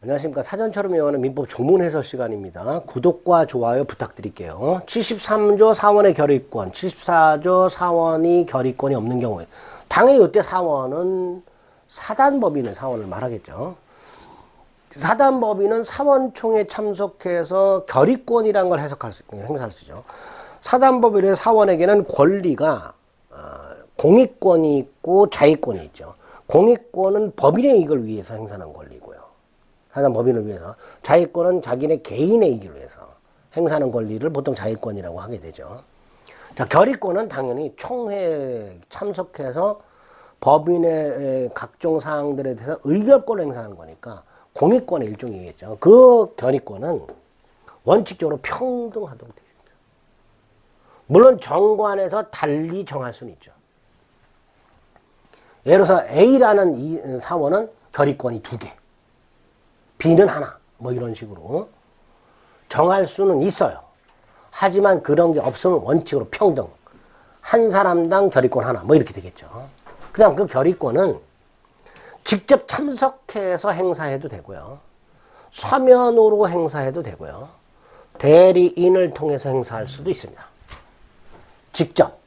안녕하십니까. 사전처럼 외우는 민법 조문 해설 시간입니다. 구독과 좋아요 부탁드릴게요. 73조 사원의 결의권, 74조 사원이 결의권이 없는 경우에 당연히 이때 사원은 사단법인의 사원을 말하겠죠. 사단법인은 사원총회에 참석해서 결의권이라는 걸 행사할 수 있죠. 사단법인의 사원에게는 권리가 공익권이 있고 자의권이 있죠. 공익권은 법인의 이익을 위해서 행사하는 권리고요. 사단법인을 위해서. 자의권은 자기네 개인의 이익을 위해서 행사하는 권리를 보통 자의권이라고 하게 되죠. 자, 결의권은 당연히 총회에 참석해서 법인의 각종 사항들에 대해서 의결권을 행사하는 거니까 공익권의 일종이겠죠. 그 결의권은 원칙적으로 평등하도록 되어 있습니다. 물론 정관에서 달리 정할 수는 있죠. 예를 들어서 A라는 이 사원은 결의권이 2개, B는 하나, 뭐 이런 식으로 정할 수는 있어요. 하지만 그런 게 없으면 원칙으로 평등. 한 사람당 결의권 하나, 뭐 이렇게 되겠죠. 그다음 그 결의권은 직접 참석해서 행사해도 되고요. 서면으로 행사해도 되고요. 대리인을 통해서 행사할 수도 있습니다. 직접,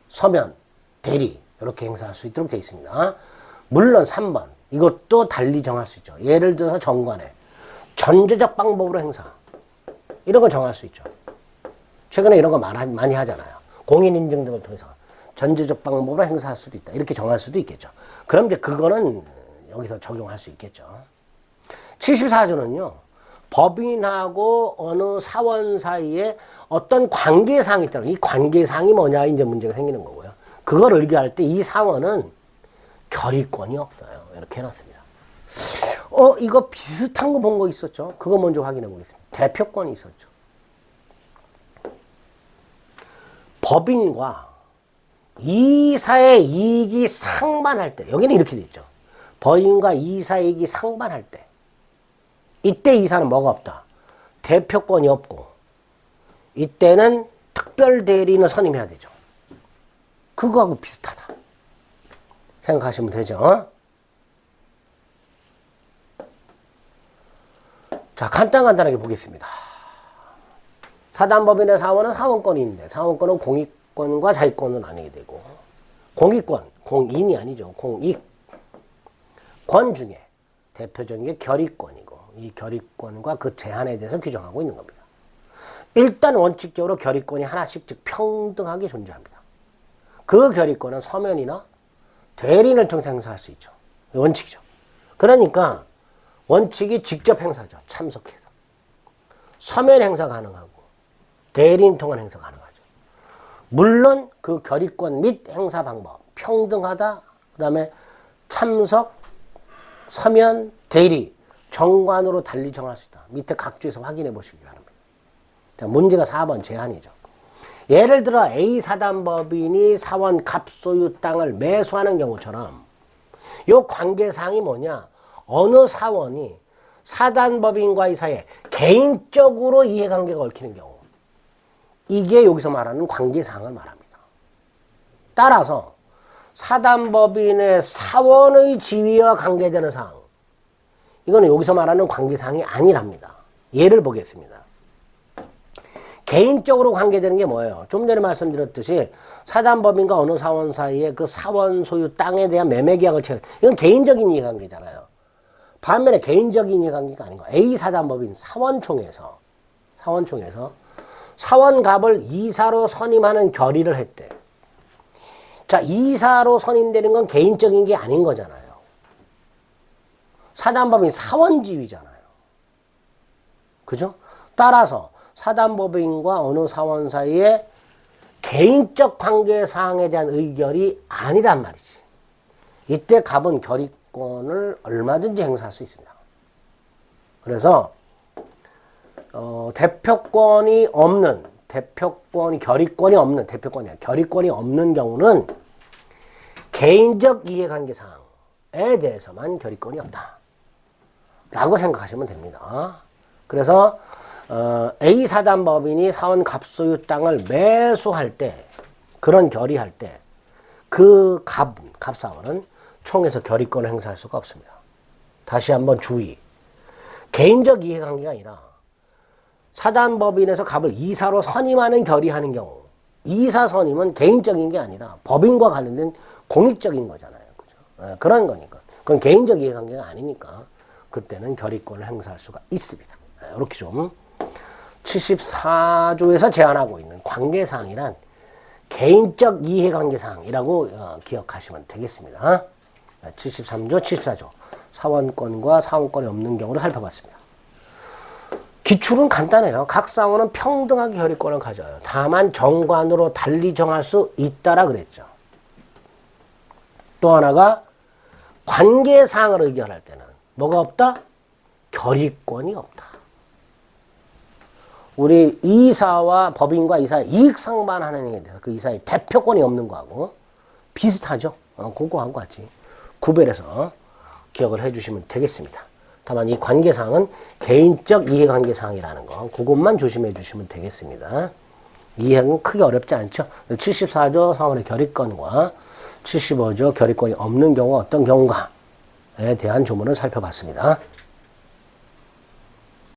서면, 대리 이렇게 행사할 수 있도록 되어 있습니다. 물론 3번 이것도 달리 정할 수 있죠. 예를 들어서 정관에 전제적 방법으로 행사 이런 걸 정할 수 있죠. 최근에 이런 거 많이 하잖아요. 공인인증 등을 통해서 전제적 방법으로 행사할 수도 있다. 이렇게 정할 수도 있겠죠. 그럼 이제 그거는 여기서 적용할 수 있겠죠. 74조는요. 법인하고 어느 사원 사이에 어떤 관계상이 있다면 이 관계상이 뭐냐 이제 문제가 생기는 거고요. 그걸 의결할 때 이 사원은 결의권이 없어요. 이렇게 해놨습니다. 이거 비슷한 거 본 거 있었죠? 그거 먼저 확인해 보겠습니다. 대표권이 있었죠. 법인과 이사의 이익이 상반할 때, 여기는 이렇게 돼 있죠. 법인과 이사의 이익이 상반할 때, 이때 이사는 뭐가 없다? 대표권이 없고, 이때는 특별 대리인을 선임해야 되죠. 그거하고 비슷하다 생각하시면 되죠. 자, 간단하게 보겠습니다. 사단법인의 사원은 사원권이 있는데 사원권은 공익권과 자의권은 아니게 되고 공익권, 공인이 아니죠. 공익권 중에 대표적인 게 결의권이고 이 결의권과 그 제한에 대해서 규정하고 있는 겁니다. 일단 원칙적으로 결의권이 하나씩 즉 평등하게 존재합니다. 그 결의권은 서면이나 대리인을 통해서 행사할 수 있죠. 원칙이죠. 그러니까 원칙이 직접 행사죠. 참석해서. 서면 행사 가능하고 대리인 통한 행사 가능하죠. 물론 그 결의권 및 행사 방법 평등하다. 그 다음에 참석, 서면, 대리, 정관으로 달리 정할 수 있다. 밑에 각주에서 확인해 보시기 바랍니다. 자, 문제가 4번 제한이죠. 예를 들어 A 사단법인이 사원 갑소유 땅을 매수하는 경우처럼 이 관계상이 뭐냐? 어느 사원이 사단법인과의 사이에 개인적으로 이해관계가 얽히는 경우 이게 여기서 말하는 관계상을 말합니다. 따라서 사단법인의 사원의 지위와 관계되는 사항 이거는 여기서 말하는 관계상이 아니랍니다. 예를 보겠습니다. 개인적으로 관계되는 게 뭐예요? 좀 전에 말씀드렸듯이 사단법인과 어느 사원 사이에 그 사원 소유 땅에 대한 매매 계약을 이건 개인적인 이해관계잖아요. 반면에 개인적인 이해관계가 아닌 거. A 사단법인 사원총회에서 사원갑을 이사로 선임하는 결의를 했대. 자, 이사로 선임되는 건 개인적인 게 아닌 거잖아요. 사단법인 사원지위잖아요. 그죠? 따라서 사단법인과 어느 사원 사이에 개인적 관계사항에 대한 의결이 아니란 말이지. 이때 갑은 결의권을 얼마든지 행사할 수 있습니다. 그래서 결의권이 없는 경우는 개인적 이해관계사항에 대해서만 결의권이 없다 라고 생각하시면 됩니다. 그래서 A 사단법인이 사원 갑소유 땅을 매수할 때, 그런 결의할 때, 그 갑사원은 총에서 결의권을 행사할 수가 없습니다. 다시 한번 주의. 개인적 이해관계가 아니라 사단법인에서 갑을 이사로 선임하는 결의하는 경우 이사 선임은 개인적인 게 아니라 법인과 관련된 공익적인 거잖아요. 그죠? 그런 거니까. 그건 개인적 이해관계가 아니니까 그때는 결의권을 행사할 수가 있습니다. 이렇게 좀 74조에서 제한하고 있는 관계사항이란 개인적 이해관계사항이라고 기억하시면 되겠습니다. 73조, 74조 사원권과 사원권이 없는 경우를 살펴봤습니다. 기출은 간단해요. 각 사원은 평등하게 결의권을 가져요. 다만 정관으로 달리 정할 수 있다라 그랬죠. 또 하나가 관계사항을 의결할 때는 뭐가 없다? 결의권이 없다. 우리 이사와 법인과 이사의 이익 상반하는 행위에 대해서 그 이사의 대표권이 없는 거하고 비슷하죠. 그거하고 같이 구별해서 기억을 해주시면 되겠습니다. 다만 이 관계사항은 개인적 이해관계사항이라는 거 그것만 조심해 주시면 되겠습니다. 이해는 크게 어렵지 않죠. 74조 사원의 결의권과 75조 결의권이 없는 경우가 어떤 경우인가에 대한 조문을 살펴봤습니다.